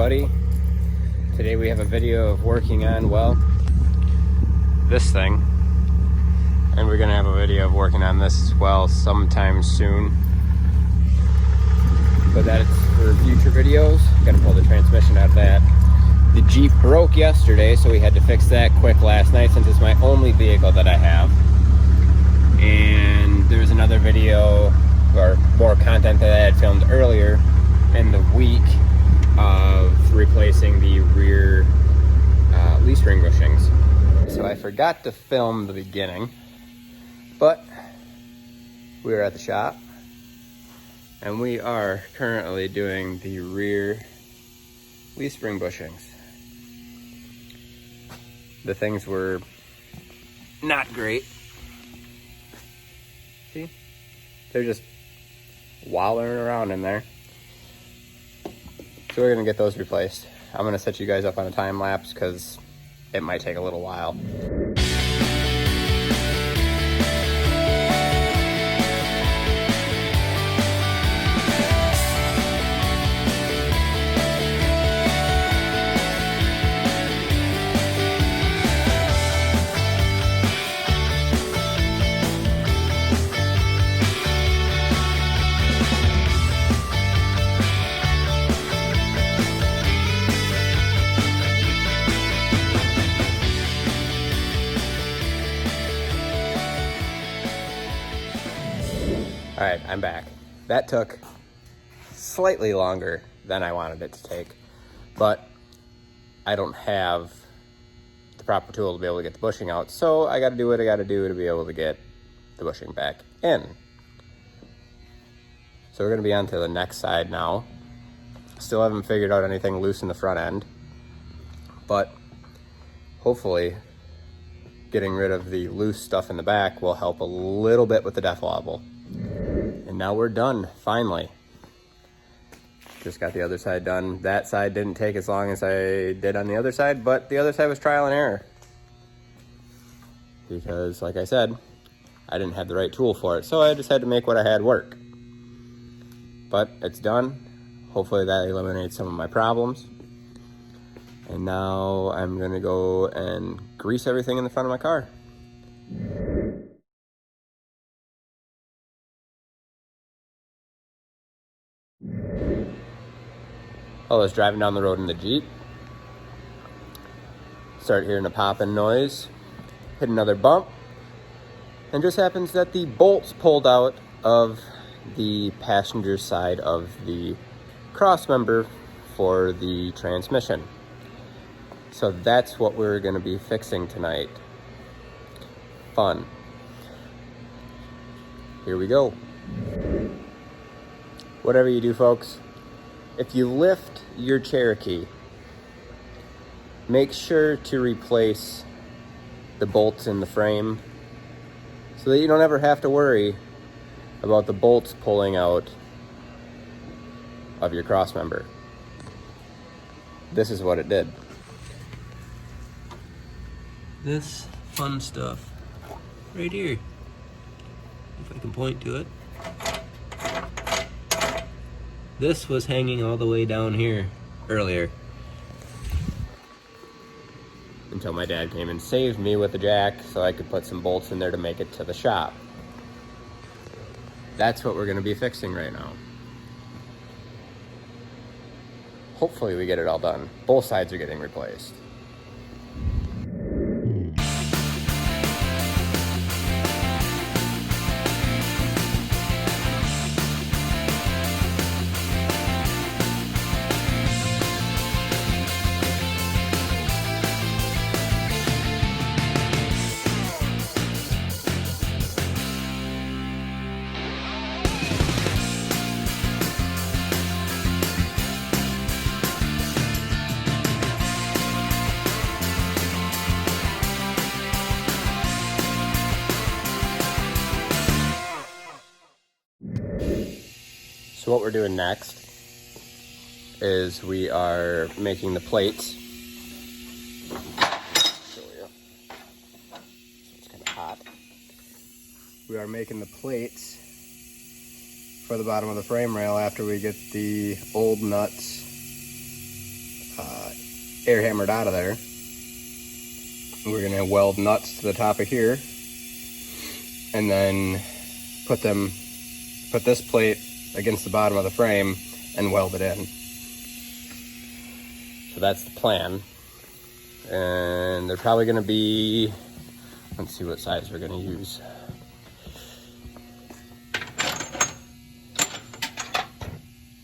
everybody. Today we have a video of working on, well, this thing. And we're gonna have a video of working on this as well sometime soon. But that's for future videos. Gotta pull the transmission out of that. The Jeep broke yesterday, so we had to fix that quick last night since it's my only vehicle that I have. And there's another video or more content that I had filmed earlier in the week of replacing the rear leaf spring bushings. So I forgot to film the beginning, but we were at the shop and we are currently doing the rear leaf spring bushings. The things were not great. See? They're just wallowing around in there. So we're gonna get those replaced. I'm gonna set you guys up on a time lapse because it might take a little while. All right, I'm back. That took slightly longer than I wanted it to take, but I don't have the proper tool to be able to get the bushing out, so I gotta do what I gotta do to be able to get the bushing back in. So we're gonna be on to the next side now. Still haven't figured out anything loose in the front end, but hopefully getting rid of the loose stuff in the back will help a little bit with the depth level. And now we're done, finally. Just got the other side done. That side didn't take as long as I did on the other side, but the other side was trial and error. Because, like I said, I didn't have the right tool for it, so I just had to make what I had work. But it's done. Hopefully that eliminates some of my problems. And now I'm gonna go and grease everything in the front of my car. I was driving down the road in the Jeep, start hearing a popping noise, hit another bump, and just happens that the bolts pulled out of the passenger side of the crossmember for the transmission. So that's what we're going to be fixing tonight. Fun. Here we go. Whatever you do, folks, if you lift your Cherokee, make sure to replace the bolts in the frame so that you don't ever have to worry about the bolts pulling out of your crossmember. This is what it did. This fun stuff right here, if I can point to it. This was hanging all the way down here earlier until my dad came and saved me with a jack so I could put some bolts in there to make it to the shop. That's what we're going to be fixing right now. Hopefully we get it all done. Both sides are getting replaced. So what we're doing next is we are making the plates. Show you. It's kind of hot. We are making the plates for the bottom of the frame rail after we get the old nuts air hammered out of there. We're gonna weld nuts to the top of here, and then put this plate against the bottom of the frame and weld it in. So that's the plan. And they're probably gonna be, let's see what size we're gonna use.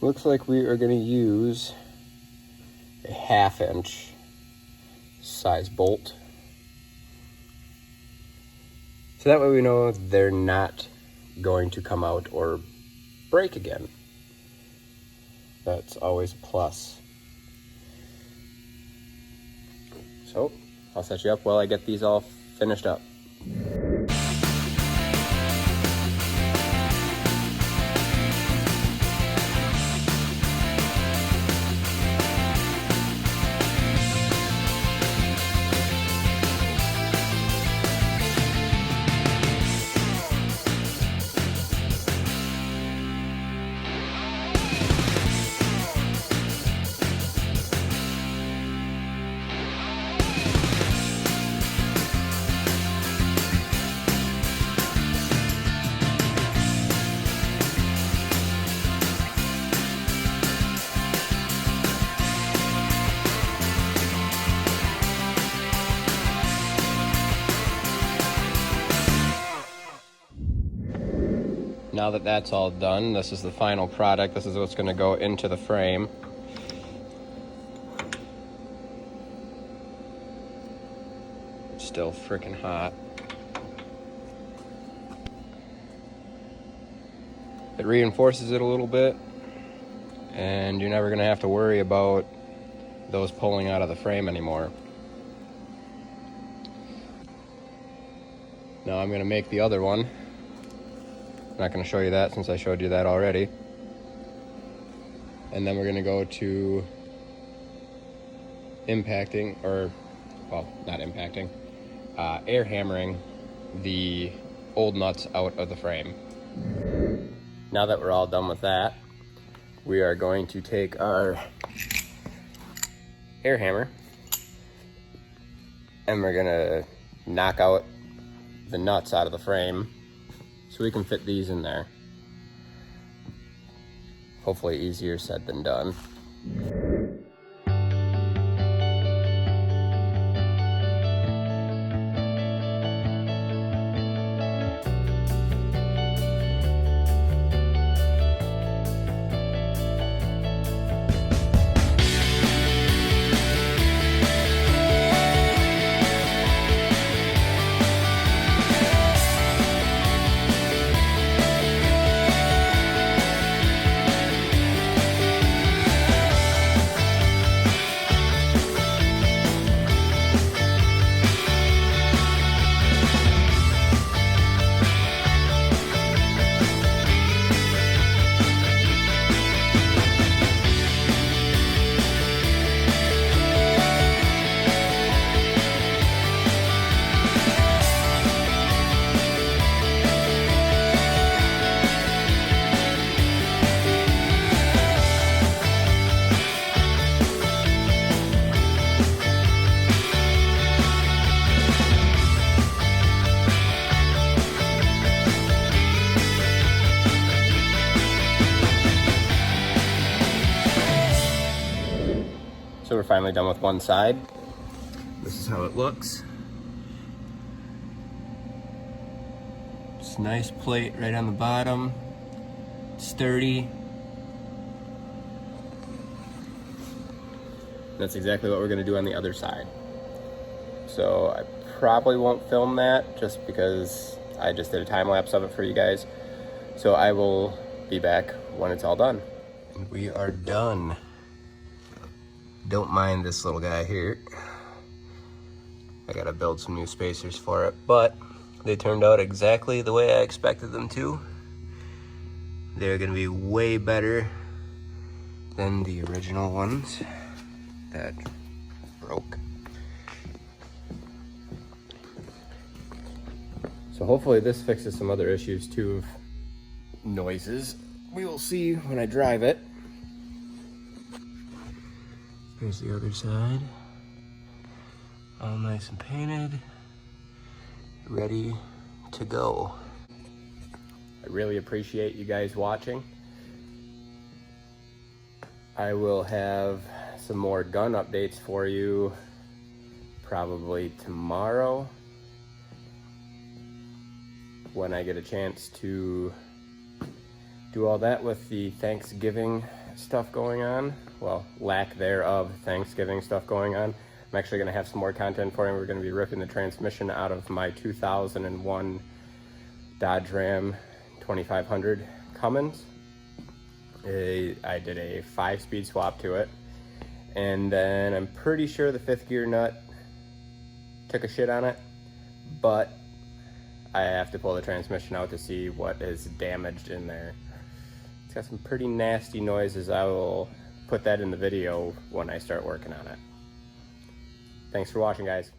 Looks like we are gonna use a 1/2 inch size bolt. So that way we know they're not going to come out or break again. That's always a plus. So I'll set you up while I get these all finished up. Now that that's all done, this is the final product. This is what's going to go into the frame. It's still freaking hot. It reinforces it a little bit, and you're never going to have to worry about those pulling out of the frame anymore. Now I'm going to make the other one. I'm not going to show you that since I showed you that already. And then we're going to go to impacting, or, well, not impacting, air hammering the old nuts out of the frame. Now that we're all done with that, we are going to take our air hammer and we're going to knock out the nuts out of the frame so we can fit these in there. Hopefully easier said than done. So we're finally done with one side. This is how it looks. It's a nice plate right on the bottom, sturdy. That's exactly what we're gonna do on the other side. So I probably won't film that just because I just did a time lapse of it for you guys. So I will be back when it's all done. And we are done. Don't mind this little guy here. I gotta build some new spacers for it, but they turned out exactly the way I expected them to. They're gonna be way better than the original ones that broke. So hopefully this fixes some other issues too of noises. We will see when I drive it. Here's the other side. All nice and painted, ready to go. I really appreciate you guys watching. I will have some more gun updates for you probably tomorrow when I get a chance to do all that with the Thanksgiving stuff going on. Well, lack thereof Thanksgiving stuff going on. I'm actually going to have some more content for you. We're going to be ripping the transmission out of my 2001 Dodge Ram 2500 Cummins. I did a 5-speed swap to it, and then I'm pretty sure the 5th gear nut took a shit on it, but I have to pull the transmission out to see what is damaged in there. It's got some pretty nasty noises. I will put that in the video when I start working on it. Thanks for watching, guys.